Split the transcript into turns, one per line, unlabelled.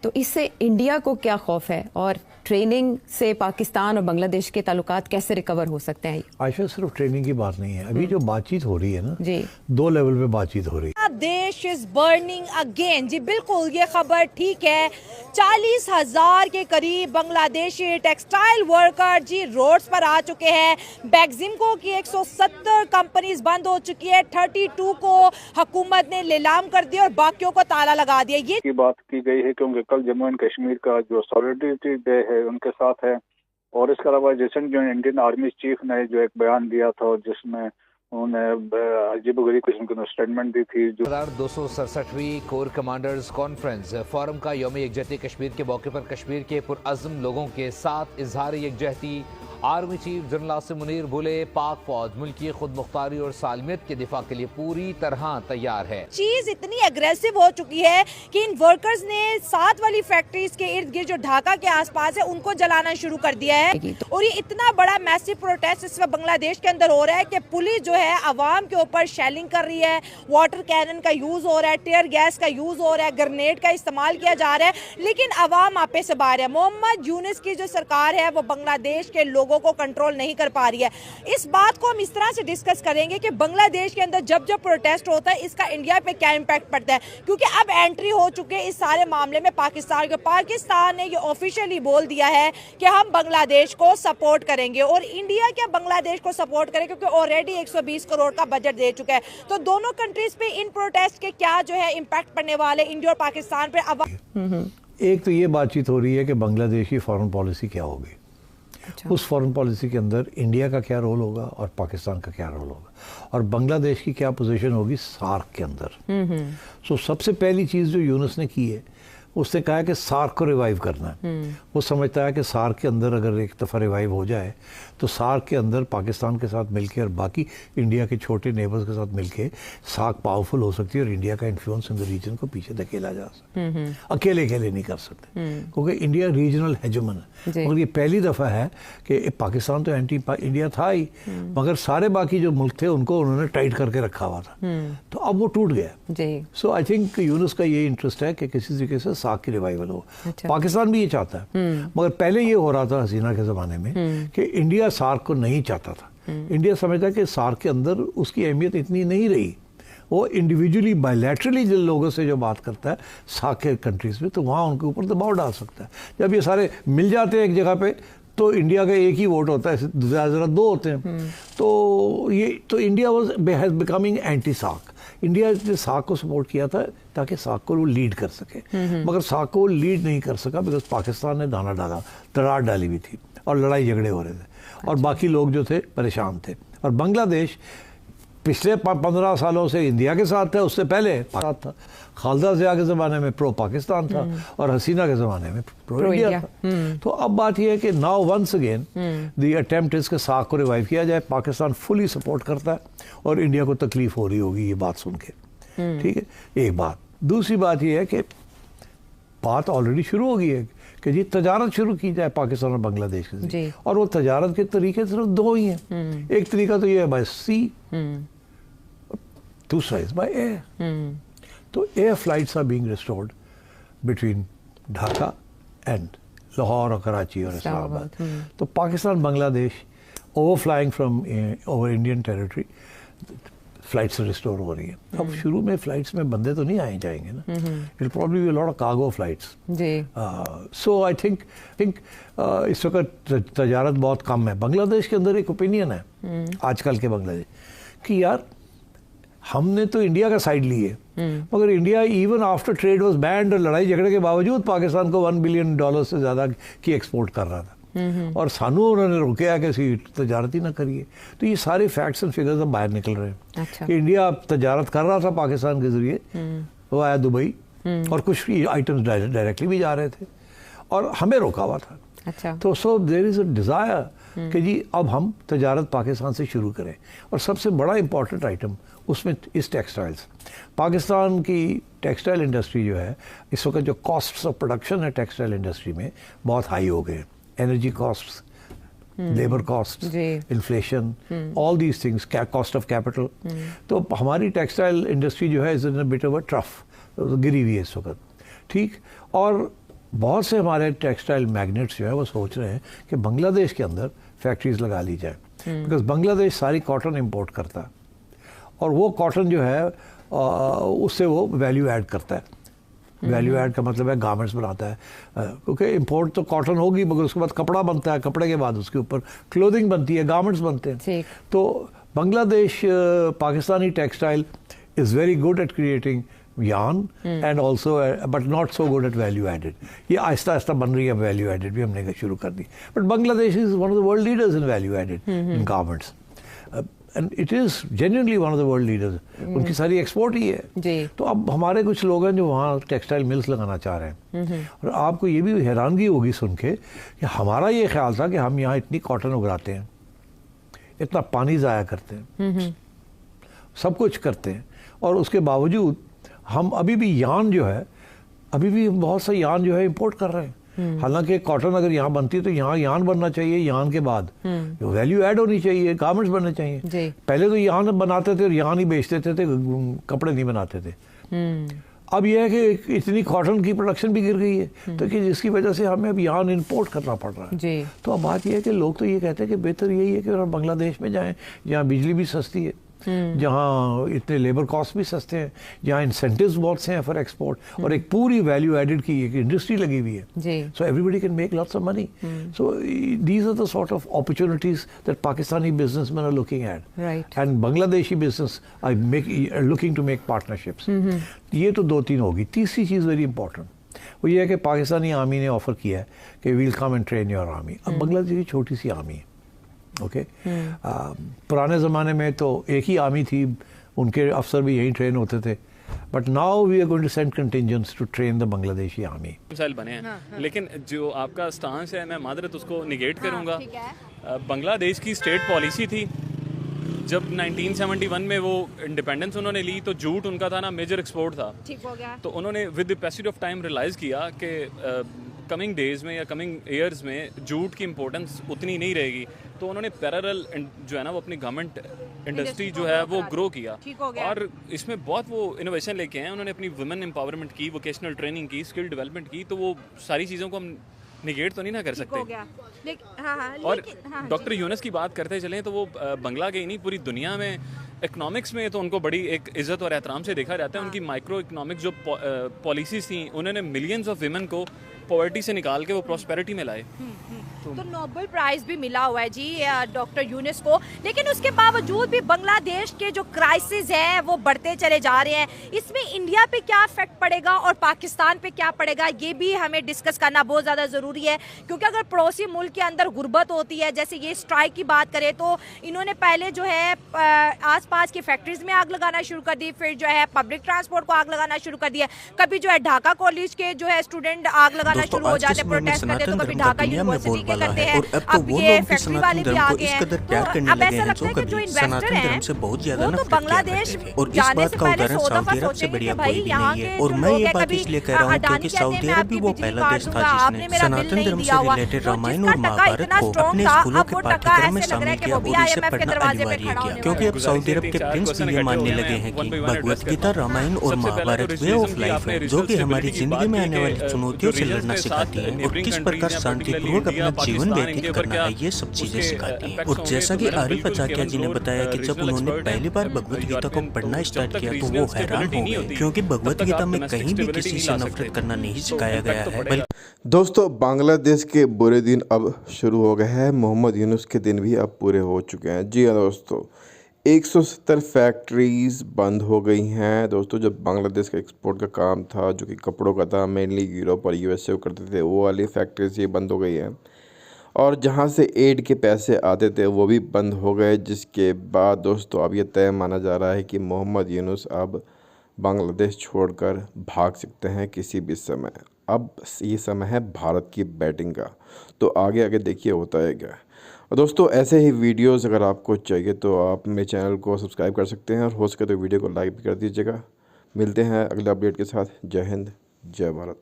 तो इससे इंडिया को क्या खौफ है और ट्रेनिंग से पाकिस्तान और बांग्लादेश के ताल्लुकात कैसे रिकवर हो सकते हैं?
आयशा, सिर्फ ट्रेनिंग की बात नहीं है, अभी जो बातचीत हो रही है ना
जी,
2 लेवल पे बातचीत हो रही है।
देश इज बर्निंग अगेन। जी बिल्कुल, ये खबर ठीक है। 40,000 के करीब बांग्लादेशी टेक्सटाइल वर्कर जी रोड्स पर आ चुके हैं। बैक्सिमको की 170 कंपनीज बंद हो चुकी है। 32 को हुकूमत ने नीलाम कर दिया और बाकियों को ताला लगा दिया। ये
की बात की गई है क्योंकि कल जम्मू एंड कश्मीर का जो सॉलिडरिटी डे है उनके साथ है, और इसके अलावा रिसेंट जो इंडियन आर्मी चीफ ने जो एक बयान दिया था जिसमें उन्होंने अजीबोगरीब किस्म की स्टेटमेंट दी थी। जो
267वीं कोर कमांडर्स कॉन्फ्रेंस फोरम का यौम यकजहती कश्मीर के मौके पर कश्मीर के पुरअज़्म लोगों के साथ इजहार यकजहती। Army chief general Asim Munir बोले, पाक फौज मुल्क की खुद मुख्तारी और सालमियत के दिफा के लिए पूरी तरह तैयार है।
चीज इतनी अग्रेसिव हो चुकी है कि इन वर्कर्स ने 7 वाली फैक्ट्रीज के इर्द गिर्द जो ढाका के आसपास है उनको जलाना शुरू कर दिया है। और ये इतना बड़ा मैसिव प्रोटेस्ट इस वक्त बांग्लादेश के अंदर हो रहा है कि पुलिस जो है अवाम के ऊपर शेलिंग कर रही है, वाटर कैनन का यूज हो रहा है, टीयर गैस का यूज हो रहा है, ग्रेनेड का इस्तेमाल किया जा रहा है, लेकिन अवाम आपे से बाहर है। मोहम्मद यूनुस की जो सरकार है वो बांग्लादेश के लोगों को कंट्रोल नहीं कर पा रही है। इस बात को हम इस तरह से डिस्कस करेंगे कि बांग्लादेश के अंदर जब जब प्रोटेस्ट होता है इसका इंडिया पे क्या इंपैक्ट पड़ता है, क्योंकि अब एंट्री हो चुके हैं इस सारे मामले में पाकिस्तान ने ये ऑफिशियली बोल दिया है कि हम बांग्लादेश को सपोर्ट करेंगे। और इंडिया क्या बांग्लादेश को सपोर्ट करे, क्योंकि ऑलरेडी 120 करोड़ का बजट दे चुका है। तो दोनों कंट्रीज पे इन प्रोटेस्ट के क्या जो है इंपैक्ट पड़ने वाले इंडिया और पाकिस्तान पे।
एक तो ये बातचीत हो रही है कि बांग्लादेश की फॉरेन पॉलिसी क्या होगी। अच्छा। उस फॉरेन पॉलिसी के अंदर इंडिया का क्या रोल होगा और पाकिस्तान का क्या रोल होगा और बांग्लादेश की क्या पोजीशन होगी सार्क के अंदर। सो सबसे पहली चीज़ जो यूनुस ने की है उसने कहा कि सार्क को रिवाइव करना है। वो समझता है कि सार्क के अंदर अगर एक दफ़ा रिवाइव हो जाए तो सार्क के अंदर पाकिस्तान के साथ मिलके और बाकी इंडिया के छोटे नेबर्स के साथ मिलके सार्क पावरफुल हो सकती है और इंडिया का इन्फ्लुएंस इन द रीजन को पीछे धकेला जा सकता है। अकेले नहीं कर सकते क्योंकि इंडिया रीजनल हेजमन है। और ये पहली दफ़ा है कि पाकिस्तान तो एंटी इंडिया था ही, मगर सारे बाकी जो मुल्क थे उनको उन्होंने टाइट करके रखा हुआ था, तो अब वो टूट गया। सो आई थिंक यूनुस का ये इंटरेस्ट है कि किसी तरीके से सार्क की रिवाइवल हो। अच्छा। पाकिस्तान भी ये चाहता है, मगर पहले ये हो रहा था हसीना के ज़माने में कि इंडिया सार्क को नहीं चाहता था। इंडिया समझता है कि सार्क के अंदर उसकी अहमियत इतनी नहीं रही। वो इंडिविजुअली बायलैटरली जिन लोगों से जो बात करता है सार्क के कंट्रीज़ में, तो वहाँ उनके ऊपर दबाव डाल सकता है। जब ये सारे मिल जाते हैं एक जगह पे तो इंडिया का एक ही वोट होता है, ज़्यादा 2 होते हैं। तो India has becoming anti SAARC. India ने सार्क को सपोर्ट किया था ताकि सार्क को वो लीड कर सके, मगर सार्क को लीड नहीं कर सका बिकॉज पाकिस्तान ने दरार डाली हुई थी और लड़ाई झगड़े हो रहे थे। अच्छा। और बाकी लोग जो थे परेशान थे। और बांग्लादेश पिछले 15 सालों से इंडिया के साथ था, उससे पहले साथ था। खालिदा ज़िया के ज़माने में प्रो पाकिस्तान था और हसीना के ज़माने में प्रो इंडिया था। तो अब बात यह है कि now once again the attempt is के सार्क को रिवाइव किया जाए। पाकिस्तान फुली सपोर्ट करता है और इंडिया को तकलीफ हो रही होगी ये बात सुन के। ठीक है, एक बात। दूसरी बात यह है कि बात ऑलरेडी शुरू हो गई है कि जी तजारत शुरू की जाए पाकिस्तान और बांग्लादेश के, और वो तजारत के तरीके सिर्फ 2 ही हैं। एक तरीका तो ये है बाय सी, दूसरा इज बाय एयर। तो air flights are being restored between Dhaka and Lahore और कराची और इस्लामाबाद। तो Pakistan Bangladesh overflying from over Indian territory flights restore हो रही है। अब शुरू में फ्लाइट्स में बंदे तो नहीं आए जाएंगे ना, it probably be a lot of cargo flights. So I think इस वक्त तजारत बहुत कम है। बांग्लादेश के अंदर एक ओपिनियन है आजकल के बांग्लादेश कि यार हमने तो इंडिया का साइड ली है, मगर India even after trade was band और लड़ाई झगड़े के बावजूद पाकिस्तान को $1 बिलियन से ज़्यादा की एक्सपोर्ट कर रहा था, और सानू उन्होंने रोके कि असी तजारत ही ना करिए। तो ये सारे फैक्ट्स एंड फिगर्स अब बाहर निकल रहे हैं। अच्छा। कि इंडिया तजारत कर रहा था पाकिस्तान के जरिए, वो आया दुबई और कुछ आइटम्स डायरेक्टली भी जा रहे थे और हमें रोका हुआ था। अच्छा। तो so there is a desire कि जी अब हम तजारत पाकिस्तान से शुरू करें। और सबसे बड़ा इंपॉर्टेंट आइटम उसमें इस टेक्सटाइल्स। पाकिस्तान की टेक्सटाइल इंडस्ट्री जो है इस वक्त जो कॉस्ट्स ऑफ प्रोडक्शन है टेक्सटाइल इंडस्ट्री में बहुत हाई हो गए। Energy costs, labour cost, inflation, all these things, cost of capital. तो हमारी टेक्सटाइल इंडस्ट्री जो है is in a bit of a trough, गिरी हुई है इस वक्त। ठीक, और बहुत से हमारे टेक्सटाइल मैग्नेट्स जो है वो सोच रहे हैं कि बांग्लादेश के अंदर फैक्ट्रीज लगा ली जाए, बिकॉज बांग्लादेश सारी कॉटन इंपोर्ट करता है और वो कॉटन जो है उससे वो वैल्यू ऐड करता है। वैल्यू ऐड का मतलब है गारमेंट्स बनाता है, क्योंकि इंपोर्ट तो कॉटन होगी मगर उसके बाद कपड़ा बनता है, कपड़े के बाद उसके ऊपर क्लोथिंग बनती है, गारमेंट्स बनते हैं। तो Bangladesh Pakistani textile is very good at creating yarn and also but not so good at value added. ये आहिस्ता आहिस्ता बन रही है वैल्यू एडेड भी, हमने शुरू कर दी। But Bangladesh is one of the world leaders in value added in garments and it is genuinely one of the world leaders. उनकी सारी एक्सपोर्ट ही है जी। तो अब हमारे कुछ लोग हैं जो वहाँ टेक्सटाइल मिल्स लगाना चाह रहे हैं और आपको ये भी हैरानगी होगी सुन के कि हमारा ये ख्याल था कि हम यहाँ इतनी कॉटन उगाते हैं, इतना पानी ज़ाया करते हैं, सब कुछ करते हैं और उसके बावजूद हम अभी भी यान जो है, अभी भी बहुत सा यान जो है इंपोर्ट कर रहे हैं। हालांकि कॉटन अगर यहाँ बनती है तो यहाँ यान बनना चाहिए, यान के बाद वैल्यू ऐड होनी चाहिए, गारमेंट्स बनने चाहिए। पहले तो यान बनाते थे और यान ही बेचते थे, कपड़े नहीं बनाते थे। अब यह है कि इतनी कॉटन की प्रोडक्शन भी गिर गई है तो कि जिसकी वजह से हमें अब यान इंपोर्ट करना पड़ रहा है। तो अब बात यह है कि लोग तो ये कहते हैं कि बेहतर यही है कि हम बांग्लादेश में जाएं जहाँ बिजली भी सस्ती है, जहाँ इतने लेबर कॉस्ट भी सस्ते हैं, जहाँ इंसेंटिव्स बहुत से हैं फॉर एक्सपोर्ट और एक पूरी वैल्यू एडेड की एक इंडस्ट्री लगी हुई है। So everybody can make lots of money. So these are the sort of opportunities that Pakistani businessman are looking at and Bangladeshi business are looking to make partnerships. ये तो दो तीन होगी। तीसरी चीज़ वेरी इंपॉर्टेंट वो ये है कि पाकिस्तानी आर्मी ने ऑफर किया है कि we'll come and train your army. अब बांग्लादेश की छोटी सी आर्मी है, ओके पुराने ज़माने में तो एक ही आर्मी थी, उनके अफसर भी यहीं ट्रेन होते थे, but now we are going to send contingents to train the Bangladeshi army.
Missile बने हैं लेकिन जो आपका स्टांस है, मैं मादरत उसको निगेट करूंगा। बांग्लादेश की स्टेट पॉलिसी थी जब 1971 में वो इंडिपेंडेंस उन्होंने ली तो जूट उनका था ना मेजर एक्सपोर्ट था। ठीक हो गया। तो उन्होंने with the passage of time realise किया कि कमिंग डेज में या कमिंग ईयर्स में जूट की इम्पोर्टेंस उतनी नहीं रहेगी, तो उन्होंने पैरेलल जो है ना वो अपनी गवर्नमेंट इंडस्ट्री जो है वो ग्रो किया और इसमें बहुत वो इनोवेशन लेके हैं। उन्होंने अपनी वुमेन एम्पावरमेंट की, वोकेशनल ट्रेनिंग की, स्किल डेवलपमेंट की, तो वो सारी चीज़ों को हम निगेट तो नहीं ना कर सकते। और डॉक्टर यूनस की बात करते चलें तो वो बंगला के ही नहीं पूरी दुनिया में इकोनॉमिक्स में तो उनको बड़ी एक इज्जत और एहतराम से देखा जाता है। उनकी माइक्रो इकोनॉमिक जो पॉलिसीज थी उन्होंने मिलियंस ऑफ विमेन को पॉवर्टी से निकाल के वो प्रॉस्पेरिटी में लाए।
तो नोबेल प्राइज भी मिला हुआ है जी डॉक्टर यूनिस को, लेकिन उसके बावजूद भी बांग्लादेश के जो क्राइसिस हैं वो बढ़ते चले जा रहे हैं। इसमें इंडिया पे क्या इफेक्ट पड़ेगा और पाकिस्तान पे क्या पड़ेगा ये भी हमें डिस्कस करना बहुत ज़्यादा ज़रूरी है, क्योंकि अगर पड़ोसी मुल्क के अंदर गुर्बत होती है, जैसे ये स्ट्राइक की बात करें तो इन्होंने पहले जो है आसपास की फैक्ट्रीज में आग लगाना शुरू कर दी, फिर जो है पब्लिक ट्रांसपोर्ट को आग लगाना शुरू कर दिया, कभी जो है ढाका कॉलेज के जो है स्टूडेंट आग लगाना शुरू हो जाते हैं, प्रोटेस्ट करते हैं, तो कभी ढाका यूनिवर्सिटी के करते हैं। अब ये फैक्ट्री वाले भी आ गए हैं, तो अब ऐसा लगता है कि जो इन्वेस्टर हैं वो तो बांग्लादेश जाने से पहले 100 दफा सोचेंगे कि भाई यहाँ के जो लोग हैं, कभी अडानी कहते हैं मैं आपकी बिजली काट दूंगा, आपने मेरा बिल नहीं दिया हुआ, तो जिसका टका इतना स्ट्रॉन्ग था अब वो टका ऐसे लग रहा है कि वो भी IMF के दरवाजे पे खड़ा होने,
क्योंकि अब सऊदी अरब के प्रिंस भी ये मानने लगे हैं कि भगवत गीता, रामायण और महाभारत वे ऑफ लाइफ है जो कि हमारी जिंदगी में आने वाली चुनौतियों से लड़ना सिखाती है और किस प्रकार शांतिपूर्वक अपना जीवन व्यतीत करना है, ये सब चीजें सिखाती हैं। और जैसा कि आरिफ अचाकिया जी ने बताया कि जब उन्होंने पहली बार भगवत गीता को पढ़ना स्टार्ट किया तो वो हैरान हो गए, क्योंकि भगवत गीता में कहीं भी किसी से नफरत करना नहीं सिखाया गया है।
दोस्तों, बांग्लादेश के बुरे दिन अब शुरू हो गए हैं, मोहम्मद यूनुस के दिन भी अब पूरे हो चुके हैं। जी हाँ दोस्तों, 170 फैक्ट्रीज बंद हो गई हैं दोस्तों। जब बांग्लादेश का एक्सपोर्ट का काम था जो कि कपड़ों का था, मेनली यूरोप और USA करते थे, वो वाली फैक्ट्रीज ये बंद हो गई हैं और जहाँ से एड के पैसे आते थे वो भी बंद हो गए, जिसके बाद दोस्तों अब ये तय माना जा रहा है कि मोहम्मद यूनुस अब बांग्लादेश छोड़कर भाग सकते हैं किसी भी समय। अब ये समय है भारत की बैटिंग का, तो आगे आगे देखिए होता है क्या। और दोस्तों ऐसे ही वीडियोस अगर आपको चाहिए तो आप मेरे चैनल को सब्सक्राइब कर सकते हैं और हो सके तो वीडियो को लाइक भी कर दीजिएगा। मिलते हैं अगले अपडेट के साथ। जय हिंद, जय भारत।